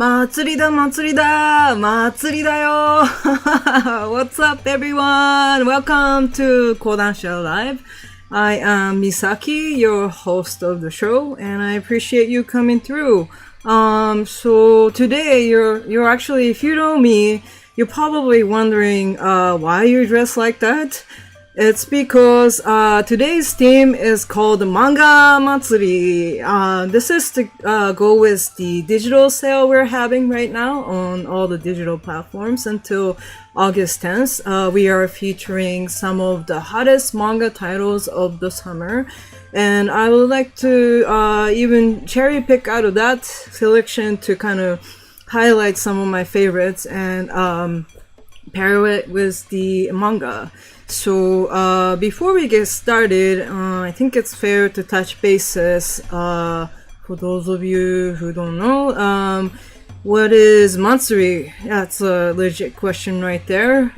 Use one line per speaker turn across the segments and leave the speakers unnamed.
Matsuri da, Matsuri da, Matsuri da yo! What's up, everyone? Welcome to Kodansha Live. I am Misaki, your host of the show, and I appreciate you coming through. So today you're actually, if you know me, you're probably wondering why you're dressed like that. It's because today's theme is called Manga Matsuri. This is to go with the digital sale we're having right now on all the digital platforms until August 10th. We are featuring some of the hottest manga titles of the summer. And I would like to even cherry pick out of that selection to kind of highlight some of my favorites and pair it with the manga. So before we get started, I think it's fair to touch bases. For those of you who don't know, what is Matsuri? That's a legit question right there.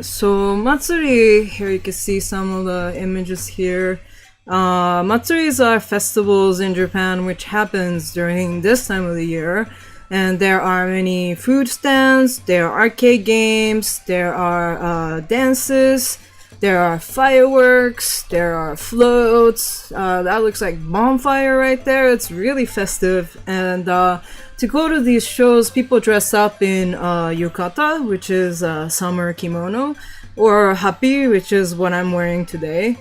So Matsuri, here you can see some of the images here. Matsuris are festivals in Japan which happens during this time of the year. And there are many food stands, there are arcade games, there are dances, there are fireworks, there are floats. That looks like bonfire right there. It's really festive. And to go to these shows, people dress up in yukata, which is summer kimono, or hapi, which is what I'm wearing today.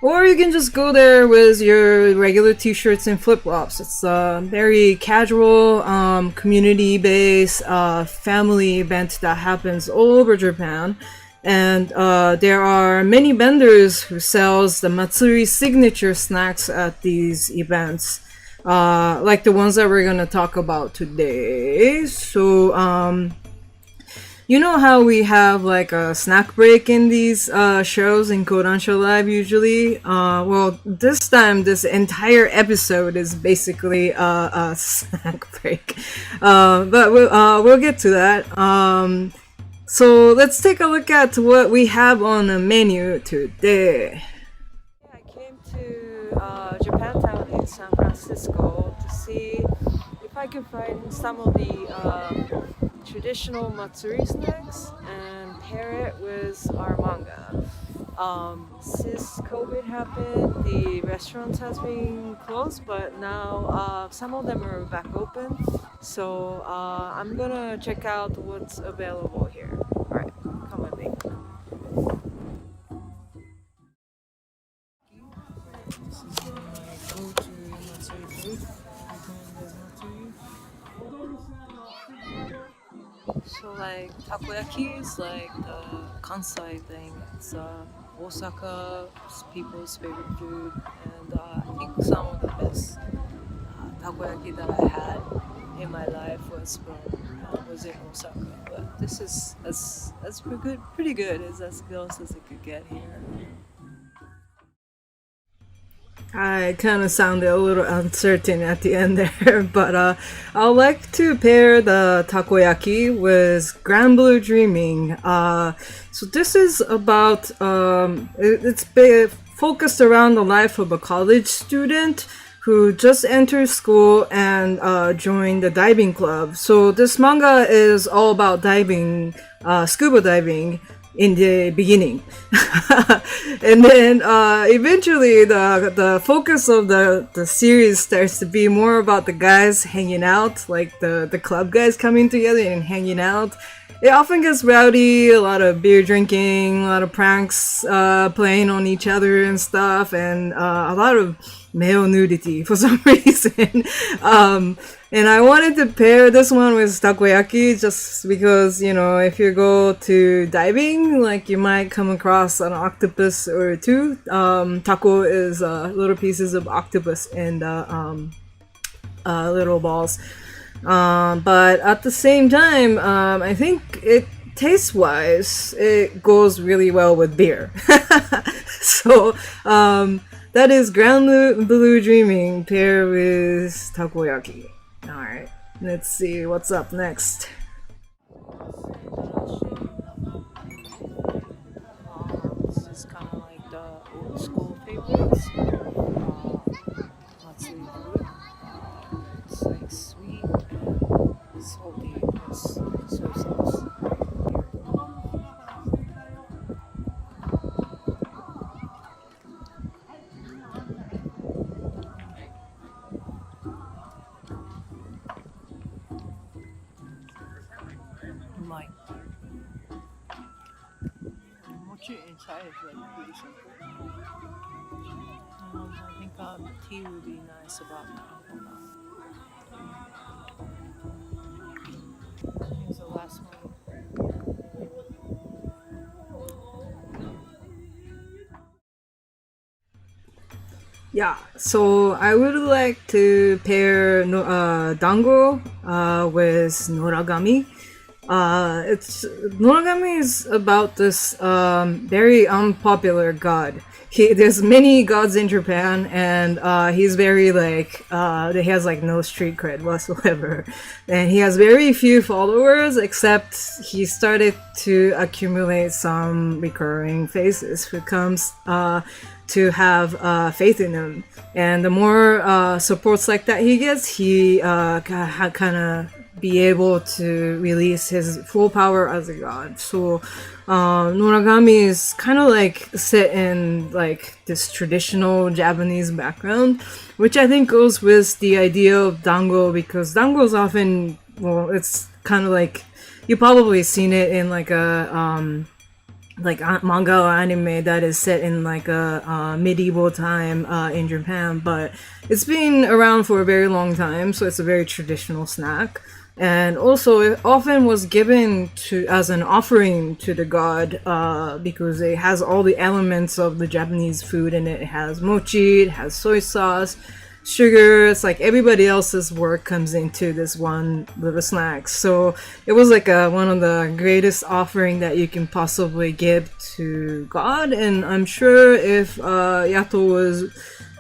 Or you can just go there with your regular t-shirts and flip-flops. It's a very casual, community-based, family event that happens all over Japan. And there are many vendors who sells the Matsuri signature snacks at these events. Like the ones that we're gonna talk about today. So, you know how we have like a snack break in these shows in Kodansha Live usually? Well, this time this entire episode is basically a snack break. But we'll get to that. So let's take a look at what we have on the menu today. I came to Japantown in San Francisco to see if I could find some of the traditional Matsuri snacks and pair it with our manga. Since COVID happened, the restaurants has been closed, but now some of them are back open. So I'm gonna check out what's available here. Alright, come with me. This is my go-to Matsuri food. So like takoyaki is like the Kansai thing. It's Osaka people's favorite food, and I think some of the best takoyaki that I had in my life was in Osaka. But this is as pretty good. It's as close as it could get here. I kind of sounded a little uncertain at the end there, but I would like to pair the takoyaki with Grand Blue Dreaming. So this is about, it's focused around the life of a college student who just entered school and joined the diving club. So this manga is all about diving, scuba diving, in the beginning. And then eventually the focus of the series starts to be more about the guys hanging out, like the club guys coming together and hanging out. It often gets rowdy, a lot of beer drinking, a lot of pranks playing on each other and stuff, and a lot of male nudity for some reason. And I wanted to pair this one with takoyaki just because, you know, if you go to diving, like you might come across an octopus or two. Taco is little pieces of octopus and little balls. But at the same time, I think it taste-wise, it goes really well with beer. So, that is Grand Blue Dreaming paired with takoyaki. Alright, let's see what's up next. This is kind of like the old school favorites. Matsuri food. It's like sweet and outside is like pretty simple. I think tea would be nice about now. Here's the last one. Yeah, so I would like to pair dango with noragami. It's Noragami is about this very unpopular god. There's many gods in Japan, and he's very like he has like no street cred whatsoever, and he has very few followers. Except he started to accumulate some recurring faces who comes to have faith in him, and the more supports like that he gets, he kind of be able to release his full power as a god. So Noragami is kind of like set in like this traditional Japanese background, which I think goes with the idea of dango, because dango is often, well, it's kind of like, you probably seen it in like a manga or anime that is set in like a medieval time in Japan, but it's been around for a very long time, so it's a very traditional snack. And also, it often was given to as an offering to the god because it has all the elements of the Japanese food in it. It has mochi, it has soy sauce, sugar. It's like everybody else's work comes into this one little snack. So it was like one of the greatest offering that you can possibly give to God. And I'm sure if Yato was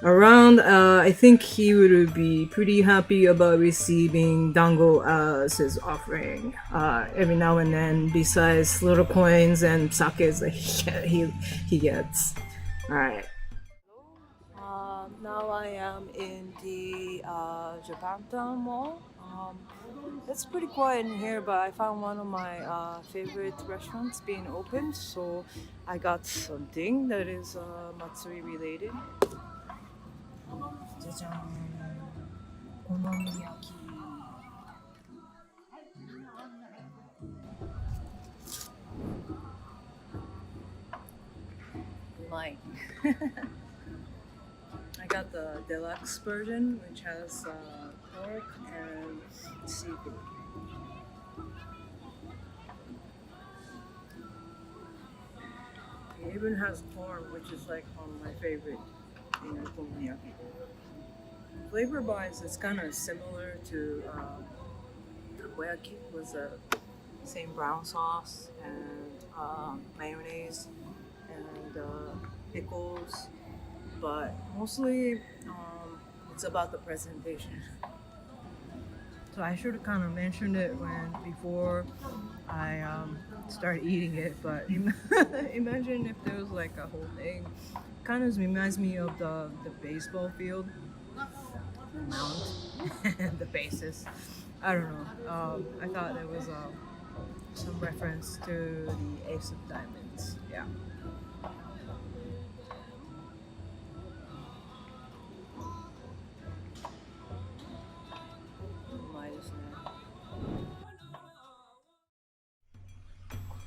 around, I think he would be pretty happy about receiving dango as his offering every now and then, besides little coins and sakes that he gets. Alright. Now I am in the Japantown Mall. It's pretty quiet in here, but I found one of my favorite restaurants being opened, so I got something that is Matsuri related. Like I got the deluxe version, which has pork and seafood. It even has corn, which is like one of my favorite okonomiyaki. Flavor-wise, it's kind of similar to takoyaki, with the same brown sauce and mayonnaise and pickles, but mostly it's about the presentation. So I should have kind of mentioned it before I start eating it, but imagine if there was like a whole thing. Kind of reminds me of the baseball field mount and the bases. I don't know. I thought there was some reference to the Ace of Diamonds. Yeah.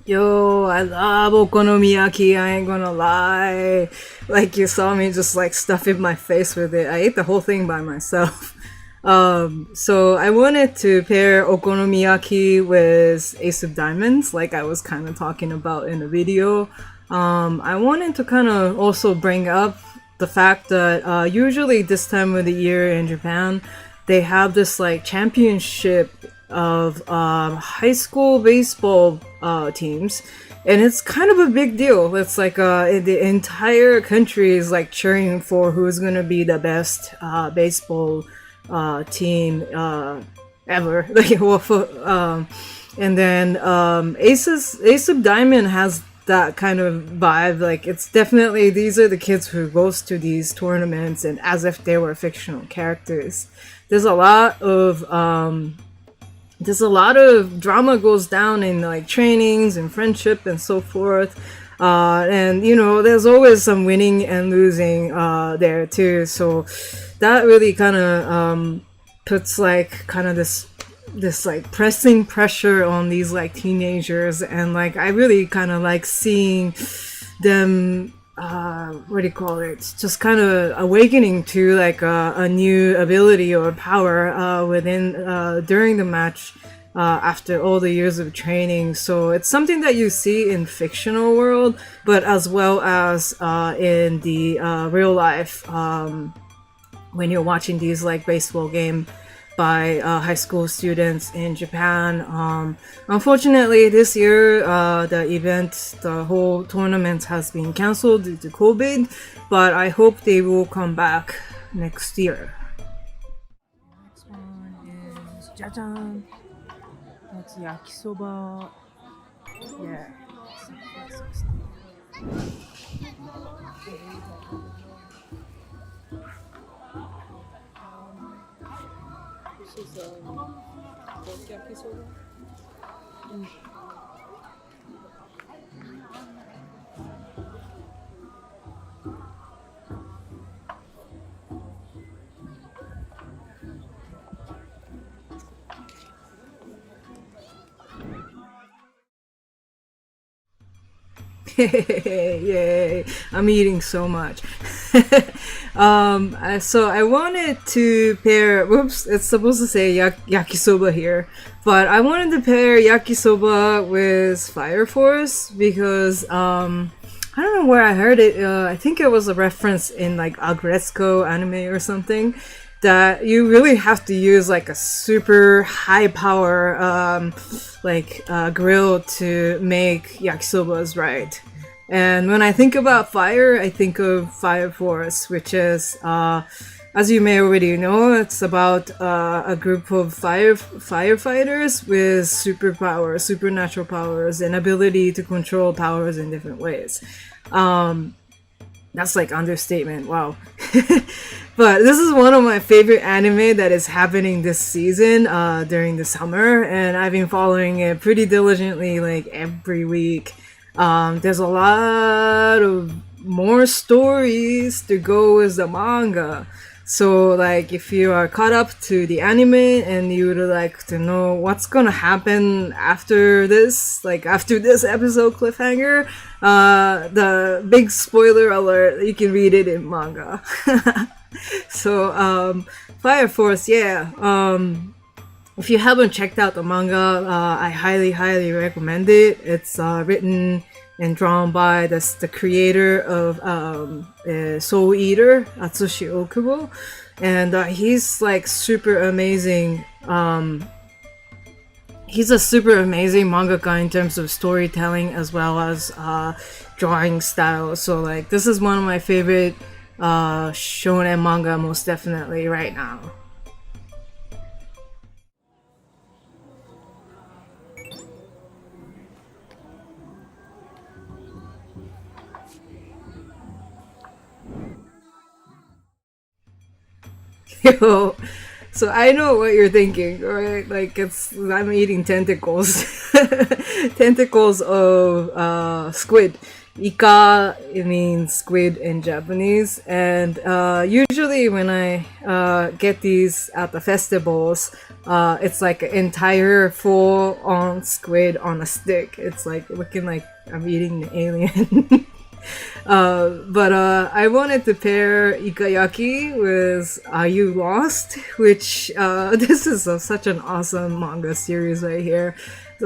Yo, I love okonomiyaki, I ain't gonna lie. Like, you saw me just like stuffing my face with it. I ate the whole thing by myself. So I wanted to pair okonomiyaki with Ace of Diamonds, like I was kind of talking about in the video. I wanted to kind of also bring up the fact that usually this time of the year in Japan, they have this like championship of high school baseball teams, and it's kind of a big deal. It's like the entire country is like cheering for who's gonna be the best baseball team ever. Like, and then Ace of Diamond has that kind of vibe. Like, it's definitely, these are the kids who goes to these tournaments and as if they were fictional characters. There's a lot of drama goes down in like trainings and friendship and so forth. And you know, there's always some winning and losing there too. So that really kind of puts like kind of this like pressing pressure on these like teenagers, and like I really kind of like seeing them what do you call it, just kind of awakening to like a new ability or power within during the match after all the years of training. So it's something that you see in fictional world, but as well as in the real life when you're watching these like baseball game by high school students in Japan. Unfortunately, this year the whole tournament has been cancelled due to COVID, but I hope they will come back next year. Next one is jajan. That's yakisoba. Yeah. This is pork yakisoba. Yay, I'm eating so much. So I wanted to pair, whoops, it's supposed to say yakisoba here, but I wanted to pair yakisoba with Fire Force because I don't know where I heard it. I think it was a reference in like Agretsuko anime or something, that you really have to use like a super high power grill to make yakisobas right. And when I think about fire, I think of Fire Force, which is, as you may already know, it's about a group of firefighters with supernatural powers, and ability to control powers in different ways. That's like understatement, wow. But this is one of my favorite anime that is happening this season during the summer, and I've been following it pretty diligently like every week. There's a lot of more stories to go with the manga. So like if you are caught up to the anime and you would like to know what's gonna happen after this, like after this episode cliffhanger, the big spoiler alert, you can read it in manga. So Fire Force, yeah. If you haven't checked out the manga, I highly recommend it. It's written and drawn by the creator of Soul Eater, Atsushi Okubo, and he's like super amazing. He's a super amazing mangaka in terms of storytelling as well as drawing style. So like this is one of my favorite shonen manga, most definitely right now. Yo, so I know what you're thinking, right? Like I'm eating tentacles, tentacles of squid. Ika, it means squid in Japanese, and usually when I get these at the festivals, it's like an entire full-on squid on a stick. It's like looking like I'm eating an alien. But I wanted to pair Ikayaki with Are You Lost? Which this is such an awesome manga series right here.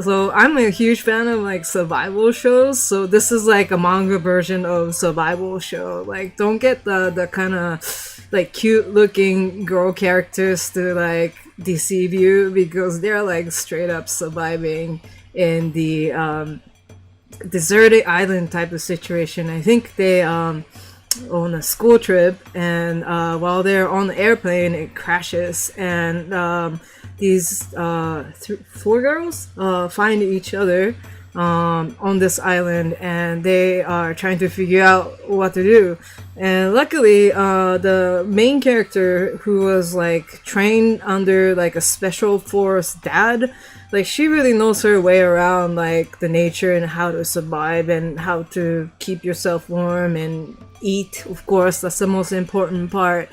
So I'm a huge fan of like survival shows, so this is like a manga version of survival show. Like don't get the kind of like cute looking girl characters to like deceive you, because they're like straight up surviving in the deserted island type of situation. I think they on a school trip, and while they're on the airplane it crashes, and these four girls find each other on this island, and they are trying to figure out what to do. And luckily the main character, who was like trained under like a special force dad, like she really knows her way around like the nature and how to survive and how to keep yourself warm and eat. Of course, that's the most important part.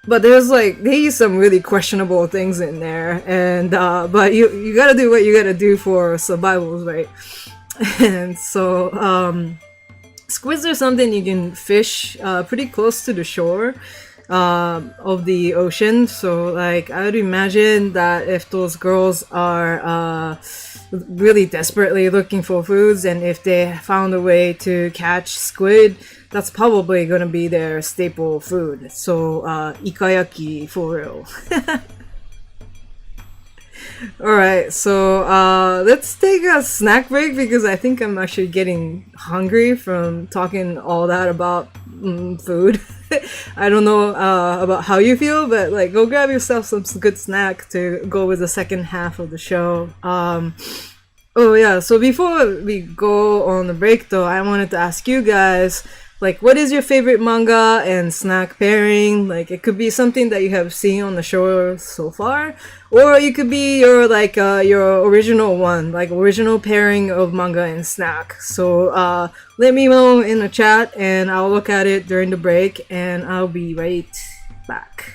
But there's like, they use some really questionable things in there, and but you gotta do what you gotta do for survival, right? And so Squids are something you can fish pretty close to the shore of the ocean. So, like, I would imagine that if those girls are really desperately looking for foods, and if they found a way to catch squid, that's probably gonna be their staple food. So, ikayaki for real. Alright, so let's take a snack break because I think I'm actually getting hungry from talking all that about food. I don't know about how you feel, but like go grab yourself some good snack to go with the second half of the show. Oh yeah, so before we go on the break though, I wanted to ask you guys, like, what is your favorite manga and snack pairing? Like, it could be something that you have seen on the show so far, or it could be your like your original one, like original pairing of manga and snack. So let me know in the chat, and I'll look at it during the break, and I'll be right back.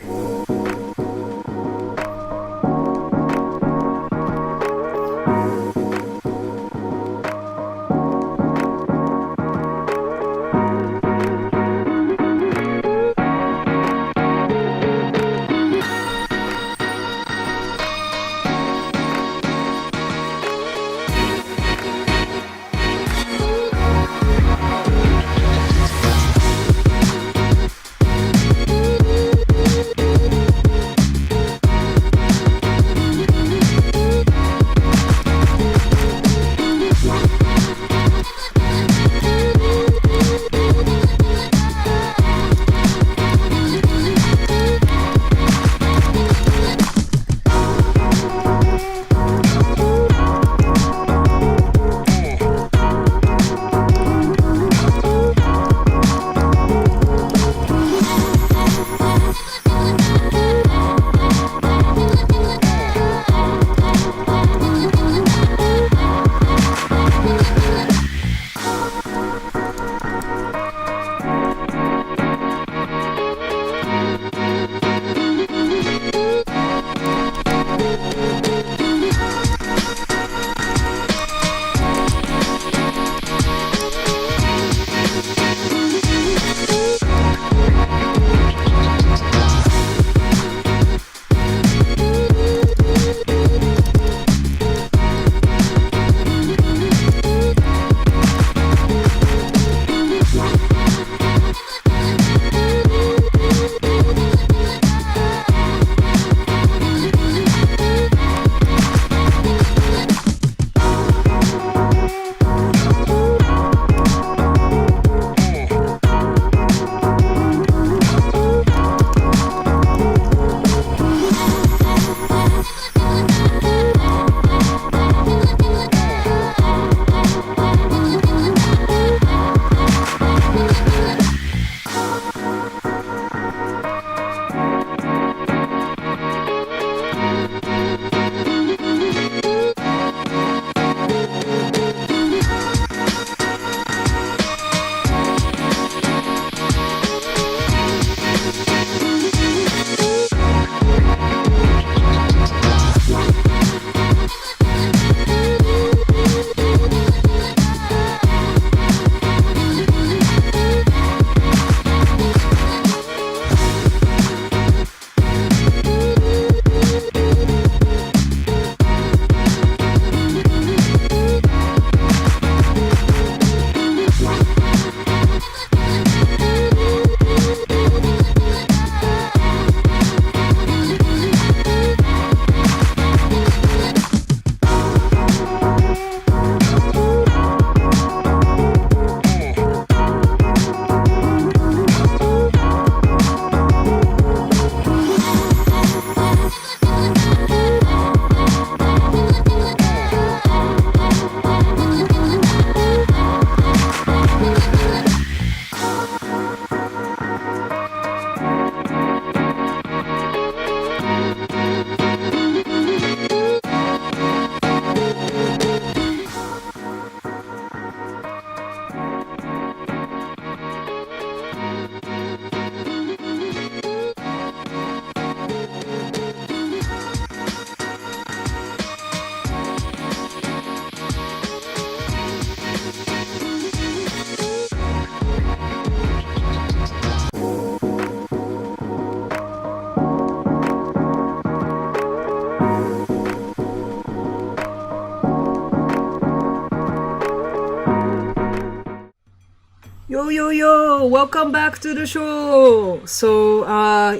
Yo yo yo! Welcome back to the show. So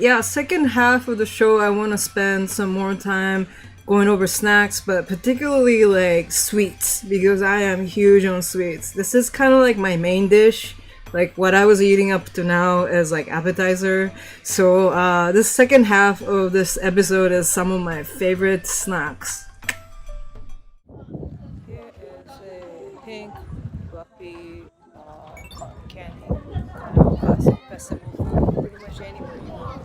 yeah, second half of the show, I want to spend some more time going over snacks, but particularly like sweets because I am huge on sweets. This is kind of like my main dish, like what I was eating up to now as like appetizer. So this second half of this episode is some of my favorite snacks. Here is a pink fluffy cotton candy, kind of classic festival food, pretty much anywhere you go.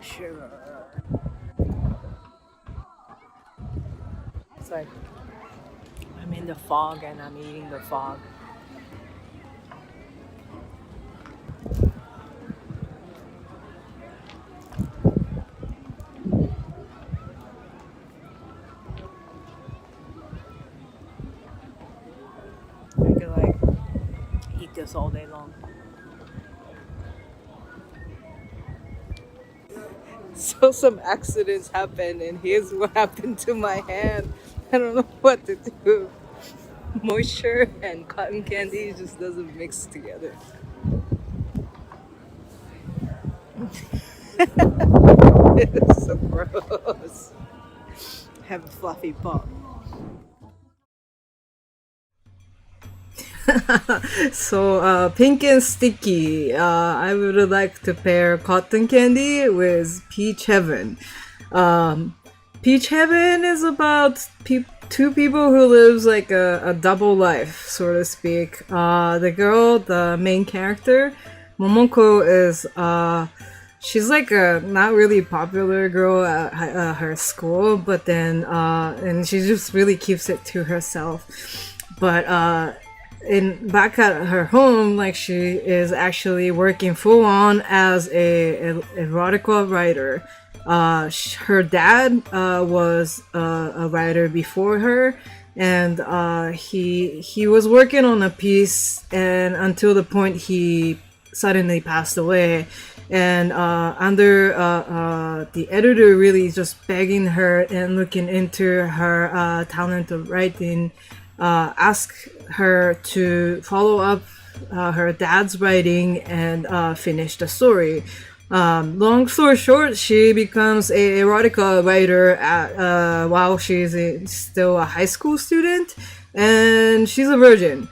Sugar. It's like I'm in the fog and I'm eating the fog. I could like eat this all day long. So some accidents happened and here's what happened to my hand. I don't know what to do. Moisture and cotton candy just doesn't mix together. It's so gross. Have a fluffy paw. So pink and sticky, I would like to pair cotton candy with peach heaven. Peach heaven is about two people who lives like a double life, so to speak. The girl, the main character, Momoko, is she's like a not really popular girl at her school, but then and she just really keeps it to herself. But back at her home, like she is actually working full on as a erotica writer. Her dad was a writer before her, and he was working on a piece, and until the point he suddenly passed away. And under the editor really just begging her and looking into her talent of writing, ask her to follow up her dad's writing and finish the story. Long story short, she becomes a erotica writer while she's still a high school student, and she's a virgin.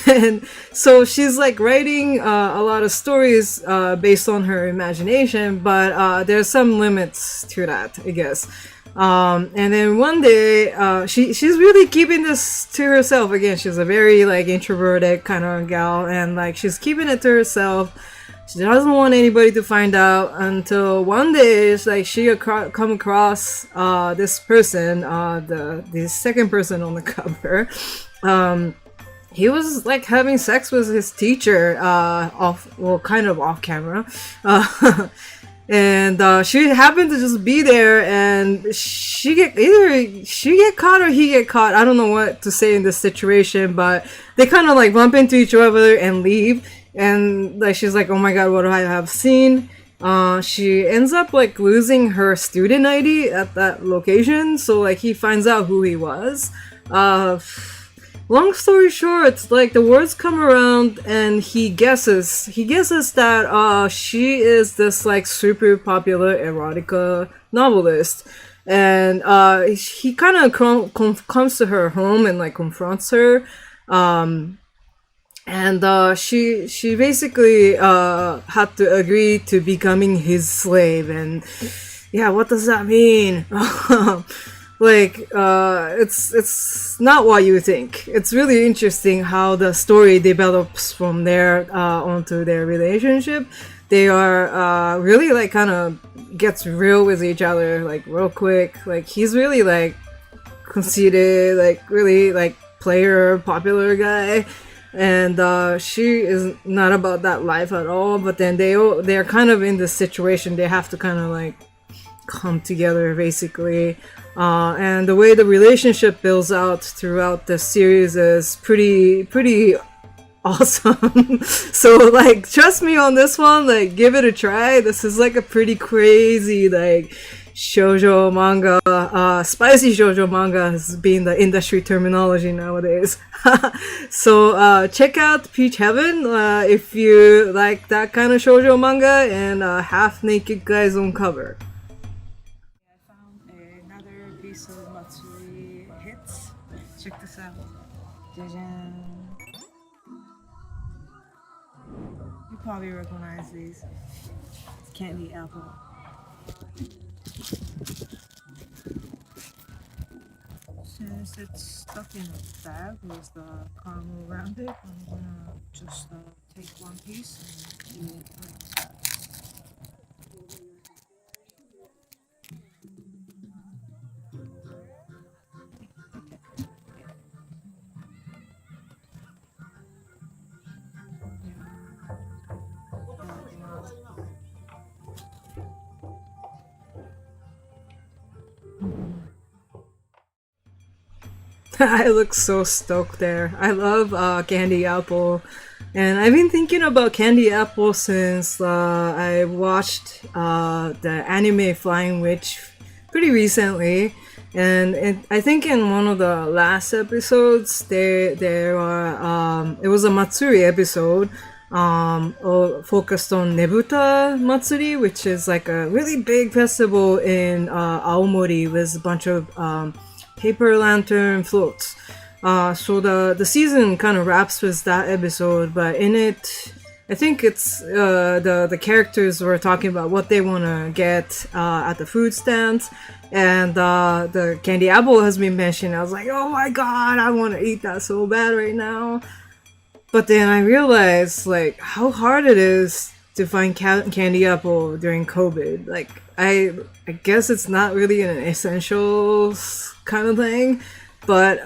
And so she's like writing a lot of stories based on her imagination, but there's some limits to that, I guess. And then one day, she's really keeping this to herself. Again, she's a very like introverted kind of gal, and like she's keeping it to herself. She doesn't want anybody to find out until one day it's like she come across this person, the second person on the cover. He was like having sex with his teacher, kind of off camera. And she happened to just be there, and either she get caught or he get caught. I don't know what to say in this situation, but they kind of like bump into each other and leave. And like she's like, oh my god, what do I have seen? She ends up like losing her student ID at that location, so like he finds out who he was. Long story short, like the words come around and he guesses that she is this like super popular erotica novelist, and he kind of comes to her home and like confronts her, and she basically had to agree to becoming his slave. And yeah, what does that mean? Like, it's not what you think. It's really interesting how the story develops from there onto their relationship. They are really like kind of gets real with each other like real quick. Like he's really like conceited, like really like player, popular guy, and she is not about that life at all. But then they're kind of in this situation. They have to kind of like come together basically. And the way the relationship builds out throughout the series is pretty awesome. So like trust me on this one, like give it a try. This is like a pretty crazy, like shoujo manga, spicy shoujo manga has been the industry terminology nowadays. So check out Peach Heaven if you like that kind of shoujo manga and half naked guys on cover. I found another piece of Matsuri hits. Check this out. Jajan. You probably recognize these. It's candy apple. Since it's stuck in a bag with the caramel around it, I'm gonna just take one piece and eat it like that. I look so stoked there. I love candy apple, and I've been thinking about candy apple since I watched the anime Flying Witch pretty recently. And I think in one of the last episodes, there are it was a Matsuri episode focused on Nebuta Matsuri, which is like a really big festival in Aomori with a bunch of paper lantern floats. So the season kind of wraps with that episode, but in it, I think it's the characters were talking about what they want to get at the food stands, and the candy apple has been mentioned. I was like, oh my god, I want to eat that so bad right now. But then I realized like how hard it is to find candy apple during COVID. Like I guess it's not really an essentials kind of thing, but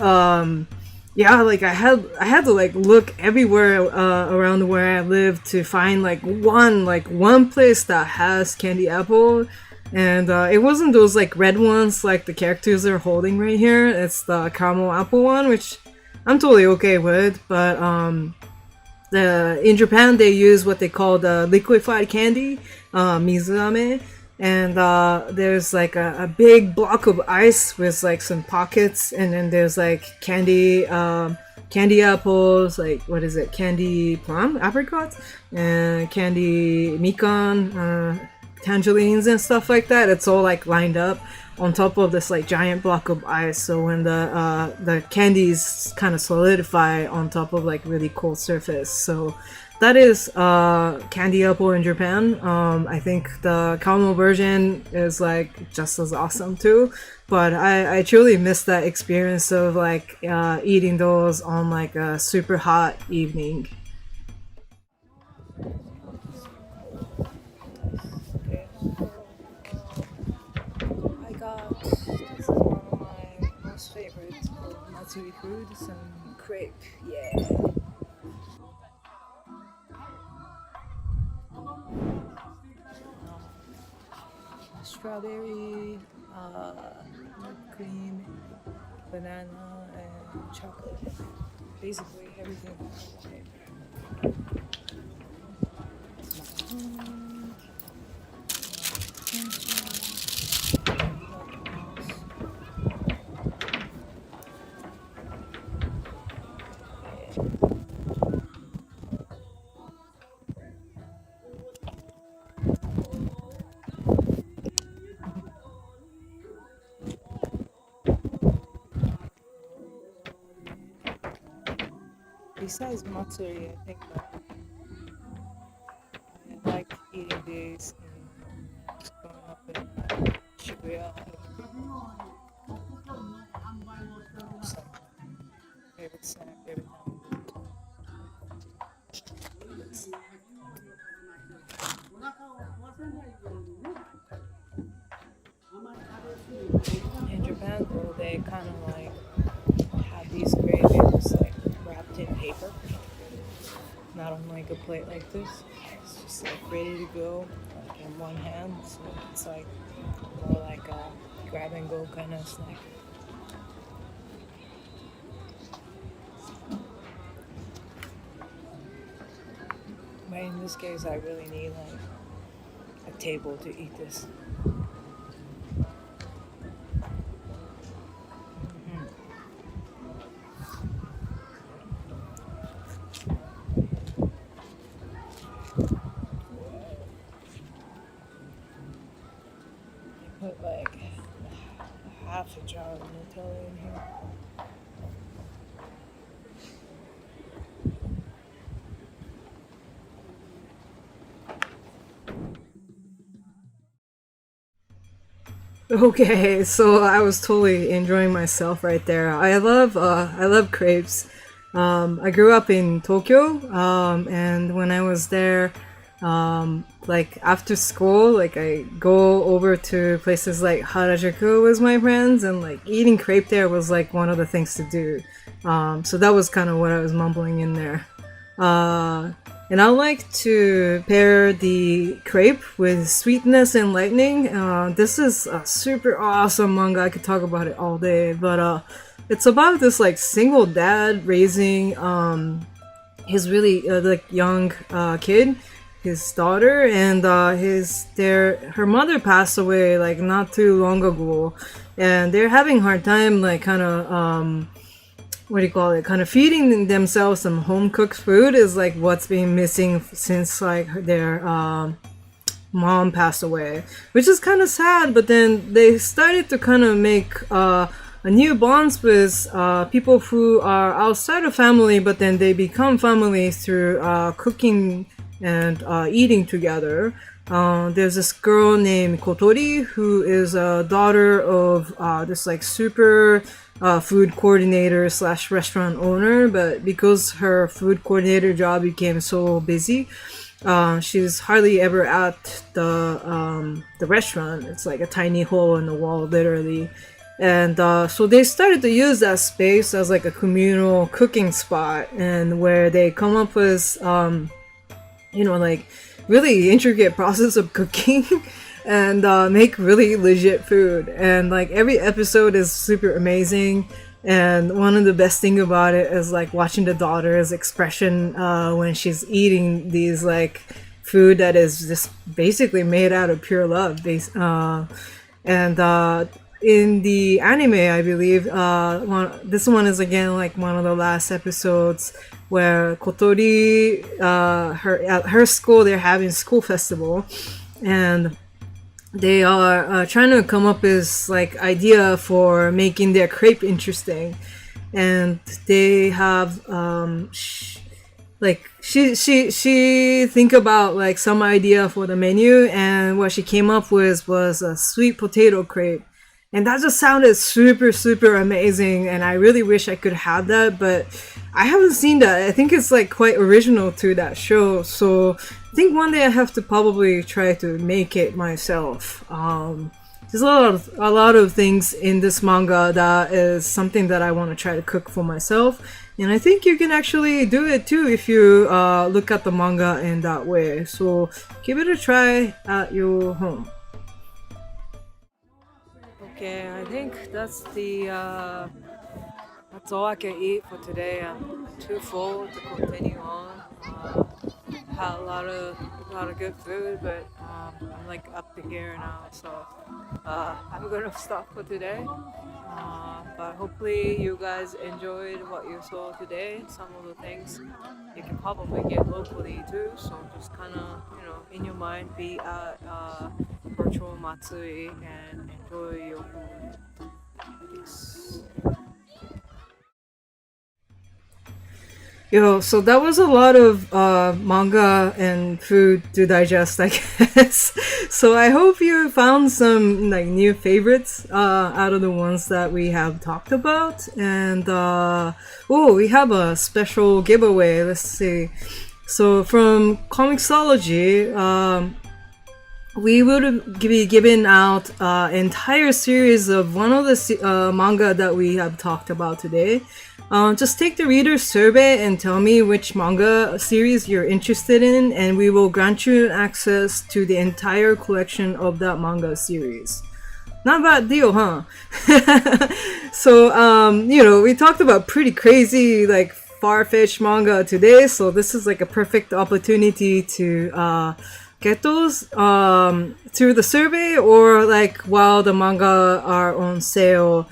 yeah, like I had to like look everywhere around where I live to find like one place that has candy apple, and it wasn't those like red ones like the characters are holding right here. It's the caramel apple one, which I'm totally okay with, but in Japan they use what they call the liquefied candy, mizurame, and there's like a big block of ice with like some pockets, and then there's like candy apples, like what is it, candy plum, apricots, and candy mikan, tangerines and stuff like that. It's all like lined up on top of this like giant block of ice, so when the candies kind of solidify on top of like really cold surface. So that is candy apple in Japan. I think the caramel version is like just as awesome too, but I truly miss that experience of like eating those on like a super hot evening. I got, this is one of my most favorite Matsuri food, some crepe, yeah. Strawberry, whipped cream, banana, and chocolate. Basically everything I wanted. Besides Matsuri, I think I like eating these growing up in Shibuya. It's like favorite snack every time. In Japan, though, they kind of like have these cravings like wrapped in paper, not on like a plate like this. It's just like ready to go, like in one hand. So it's like more like a grab and go kind of snack. But in this case, I really need like a table to eat this. Okay, so I was totally enjoying myself right there. I love crepes. I grew up in Tokyo, and when I was there, like after school, like I go over to places like Harajuku with my friends, and like eating crepe there was like one of the things to do. So that was kind of what I was mumbling in there. And I like to pair the crepe with Sweetness and Lightning. This is a super awesome manga. I could talk about it all day, but it's about this like single dad raising his really like young kid, his daughter, and her mother passed away like not too long ago, and they're having a hard time like kind of what do you call it, kind of feeding themselves some home cooked food is like what's been missing since like their mom passed away, which is kind of sad. But then they started to kind of make a new bonds with people who are outside of family, but then they become family through cooking and eating together. There's this girl named Kotori who is a daughter of this like super food coordinator slash restaurant owner, but because her food coordinator job became so busy, she's hardly ever at the restaurant. It's like a tiny hole in the wall, literally. And so they started to use that space as like a communal cooking spot, and where they come up with like really intricate process of cooking and make really legit food. And like every episode is super amazing, and one of the best thing about it is like watching the daughter's expression when she's eating these like food that is just basically made out of pure love. And in the anime, I believe this one is again like one of the last episodes where Kotori, at her school, they're having school festival, and they are trying to come up with like idea for making their crepe interesting, and they have she think about like some idea for the menu, and what she came up with was a sweet potato crepe. And that just sounded super, super amazing, and I really wish I could have that, but I haven't seen that. I think it's like quite original to that show, so I think one day I have to probably try to make it myself. There's a lot of things in this manga that is something that I want to try to cook for myself, and I think you can actually do it too if you look at the manga in that way. So give it a try at your home. Okay, I think that's all I can eat for today. I'm too full to continue on. Had a lot of good food, but I'm like up to here now, so I'm gonna stop for today. But hopefully you guys enjoyed what you saw today. Some of the things you can probably get locally too, so just kind of in your mind be at virtual Matsuri and enjoy your food. Peace. So that was a lot of manga and food to digest, I guess. So I hope you found some like new favorites out of the ones that we have talked about. And we have a special giveaway. Let's see. So from ComiXology, we will be giving out entire series of one of the manga that we have talked about today. Just take the reader's survey and tell me which manga series you're interested in, and we will grant you access to the entire collection of that manga series. Not bad deal, huh? So, we talked about pretty crazy, like, far-fetched manga today, so this is like a perfect opportunity to get those through the survey, or like while the manga are on sale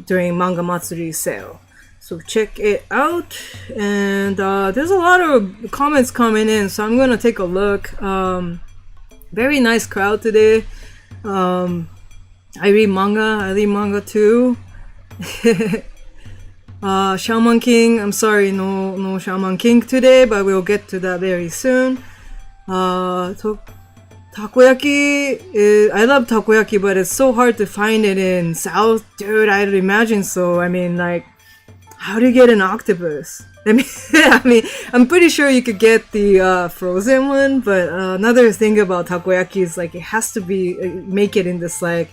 during Manga Matsuri sale. So check it out, and there's a lot of comments coming in, so I'm gonna take a look. Very nice crowd today. I read manga too. Shaman King, I'm sorry, no Shaman King today, but we'll get to that very soon. takoyaki is, I love takoyaki, but it's so hard to find it in South, dude. I'd imagine so. I mean, like, how do you get an octopus? I mean, I'm pretty sure you could get the frozen one, but another thing about takoyaki is like it has to be make it in this like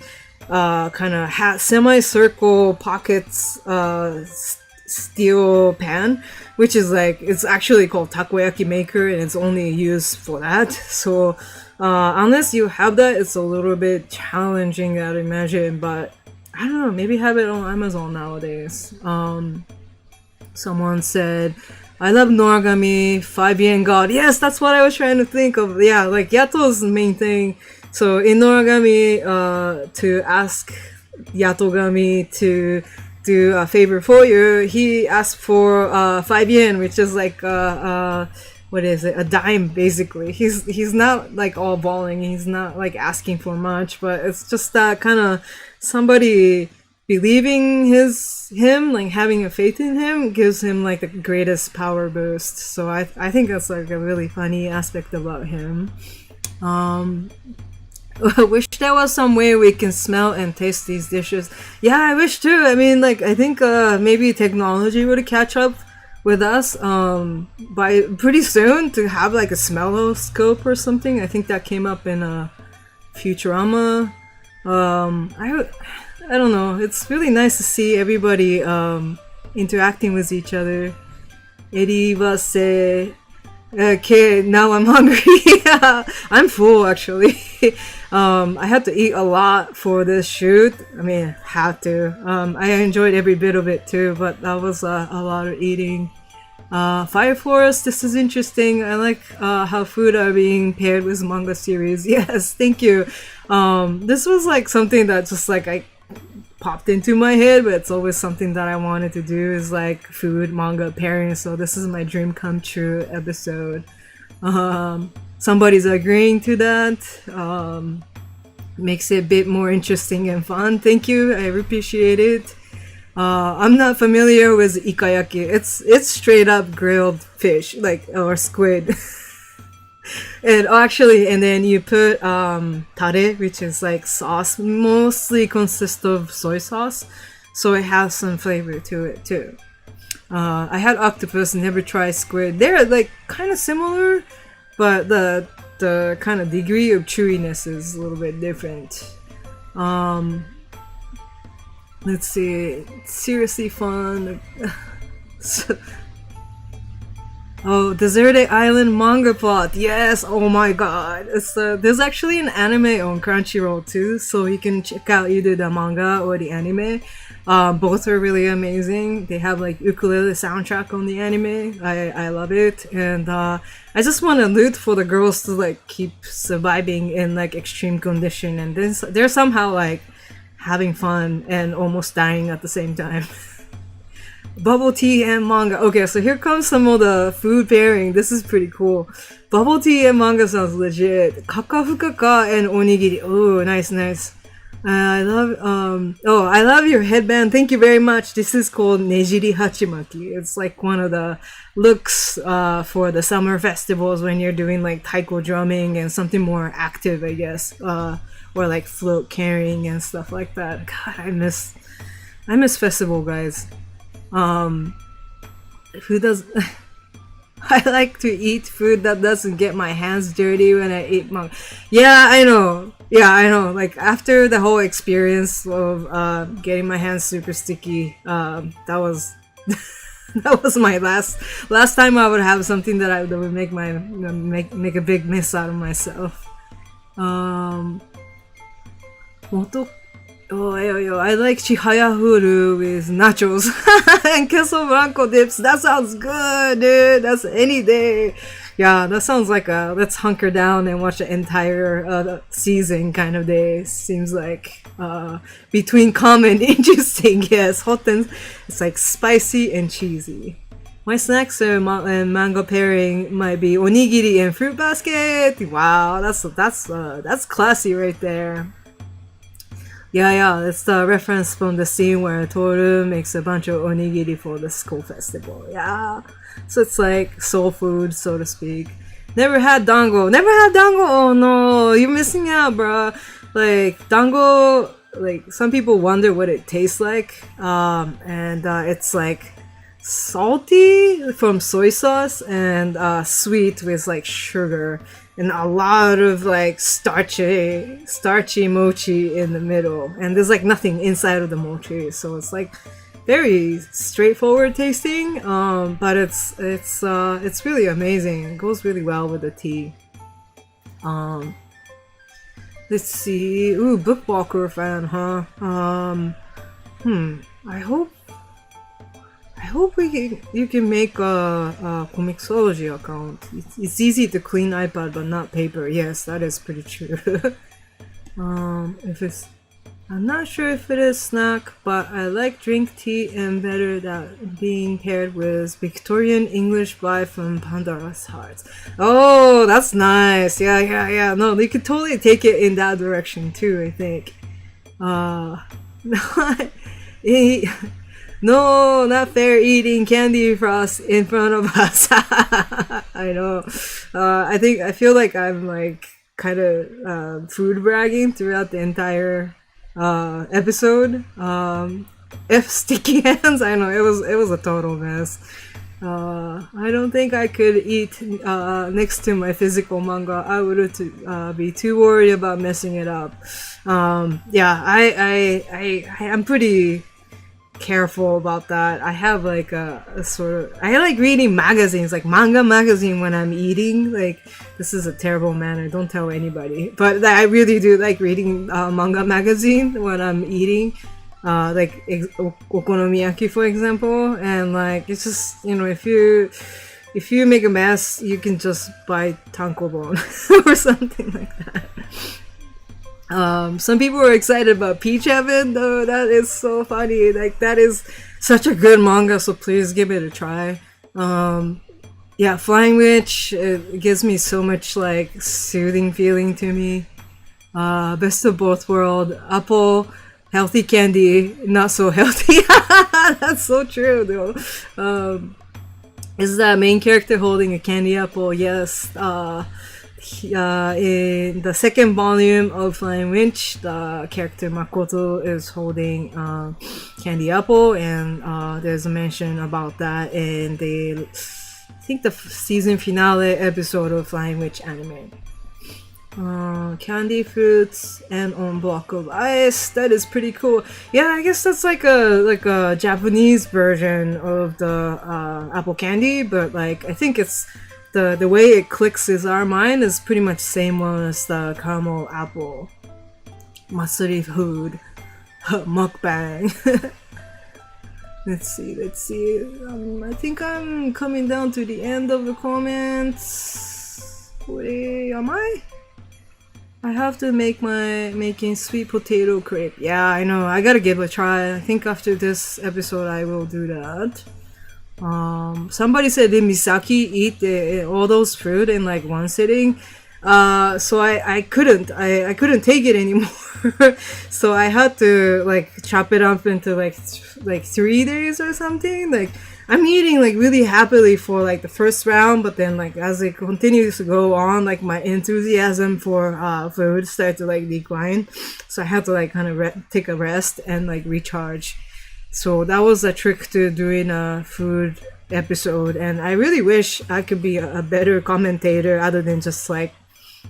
kind of semi-circle pockets steel pan, which is like it's actually called takoyaki maker, and it's only used for that. So unless you have that, it's a little bit challenging, I'd imagine. But I don't know, maybe have it on Amazon nowadays. Someone said, I love Noragami, 5 yen god. Yes, that's what I was trying to think of. Yeah, like Yato's main thing. So in Noragami, to ask Yatogami to do a favor for you, he asked for 5 yen, which is like what is it? A dime, basically. He's not like all bawling. He's not like asking for much, but it's just that kind of somebody believing him, like having a faith in him, gives him like the greatest power boost. So I think that's like a really funny aspect about him. I wish there was some way we can smell and taste these dishes. Yeah, I wish too. I mean, like I think maybe technology would catch up with us by pretty soon to have like a smelloscope or something. I think that came up in Futurama. I don't know. It's really nice to see everybody interacting with each other. Eri wa se. Okay, now I'm hungry. I'm full actually. I had to eat a lot for this shoot. I mean, had to. I enjoyed every bit of it too, but that was a lot of eating. Fire Forest, this is interesting. I like how food are being paired with manga series. Yes, thank you. This was like something that just like I popped into my head, but it's always something that I wanted to do is like food manga pairing. So this is my dream come true episode. Somebody's agreeing to that. Makes it a bit more interesting and fun. Thank you, I appreciate it. I'm not familiar with ikayaki. It's straight up grilled fish, like or squid. And actually, and then you put tare, which is like sauce, mostly consists of soy sauce, so it has some flavor to it too. I had octopus, never tried squid. They're like kind of similar, but the kind of degree of chewiness is a little bit different. Let's see, it's seriously fun. Oh, Deserted Island manga plot. Yes, oh my god. It's there's actually an anime on Crunchyroll too, so you can check out either the manga or the anime. Both are really amazing. They have like ukulele soundtrack on the anime. I love it, and I just want to root for the girls to like keep surviving in like extreme condition, and then they're somehow like having fun and almost dying at the same time. Bubble tea and manga. Okay, so here comes some of the food pairing. This is pretty cool. Bubble tea and manga sounds legit. Kakafukaka and onigiri. Oh, nice, nice. I love your headband. Thank you very much. This is called Nejiri Hachimaki. It's like one of the looks for the summer festivals when you're doing like taiko drumming and something more active, I guess. Or like float carrying and stuff like that. God, I miss festival, guys. Who does? I like to eat food that doesn't get my hands dirty when I eat manga. Yeah, I know. Like after the whole experience of getting my hands super sticky, that was that was my last time I would have something that would make make a big mess out of myself. I like chihayahuru with nachos and queso blanco dips. That sounds good, dude. That's any day. Yeah, that sounds like a let's hunker down and watch the entire season kind of day. Seems like between calm and interesting. Yes, hot and it's like spicy and cheesy. My snacks and mango pairing might be onigiri and fruit basket. Wow, that's classy right there. Yeah, it's the reference from the scene where Toru makes a bunch of onigiri for the school festival. Yeah, so it's like soul food, so to speak. Never had dango. Never had dango. Oh no, you're missing out, bro. Like dango, like some people wonder what it tastes like. And it's like salty from soy sauce and sweet with like sugar and a lot of like starchy mochi in the middle. And there's like nothing inside of the mochi, so it's like very straightforward tasting, but it's really amazing. It goes really well with the tea. Let's see. Ooh, Bookwalker fan, huh? I hope you can make a ComiXology account. It's easy to clean iPad but not paper. Yes, that is pretty true. I'm not sure if it is snack, but I like drink tea and better that being paired with Victorian English vibe from Pandora's Hearts. Oh, that's nice. Yeah. No, you could totally take it in that direction too, I think. No, not fair eating candy frost in front of us. I know. I feel like I'm like kind of food bragging throughout the entire episode. If sticky hands, I know it was a total mess. I don't think I could eat next to my physical manga. I would be too worried about messing it up. Yeah, I'm pretty careful about that. I have like a sort of, I like reading magazines, like manga magazine when I'm eating. Like, this is a terrible manner, don't tell anybody, but I really do like reading manga magazine when I'm eating, like okonomiyaki for example. And like, it's just, you know, if you make a mess, you can just buy tankobon or something like that. Some people are excited about Peach Heaven though. That is so funny. Like, that is such a good manga, so please give it a try. Yeah, Flying Witch, it gives me so much like soothing feeling to me. Best of both worlds. Apple, healthy candy, not so healthy. That's so true though. Is that main character holding a candy apple? Yes. In the second volume of Flying Witch, the character Makoto is holding candy apple, and there's a mention about that in I think the season finale episode of Flying Witch anime. Candy fruits and on block of ice. That is pretty cool. Yeah, I guess that's like a Japanese version of the apple candy, but like I think it's the way it clicks in our mind is pretty much the same one as the caramel apple Matsuri food mukbang. Let's see. I think I'm coming down to the end of the comments. Wait, am I? I have to making sweet potato crepe. Yeah, I know. I gotta give it a try. I think after this episode I will do that. Somebody said, did Misaki eat all those fruit in like one sitting? So I couldn't take it anymore. So I had to like chop it up into like 3 days or something. Like, I'm eating like really happily for like the first round, but then like as it continues to go on, like my enthusiasm for food started to like decline. So I had to like kind of take a rest and like recharge. So that was a trick to doing a food episode, and I really wish I could be a better commentator other than just like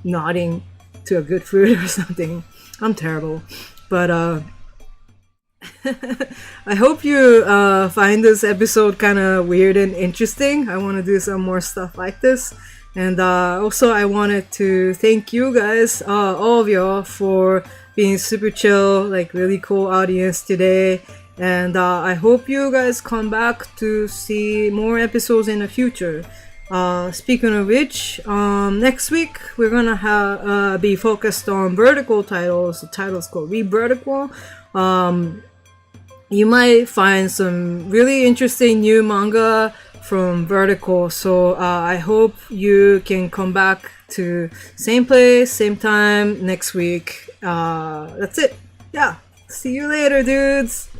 nodding to a good food or something. I'm terrible. But I hope you find this episode kind of weird and interesting. I want to do some more stuff like this. And also I wanted to thank you guys, all of y'all, for being super chill, like really cool audience today. And I hope you guys come back to see more episodes in the future. Speaking of which, next week we're gonna be focused on vertical titles. The title's called Re-Vertical. You might find some really interesting new manga from Vertical, so I hope you can come back to same place, same time next week. That's it. Yeah, see you later, dudes.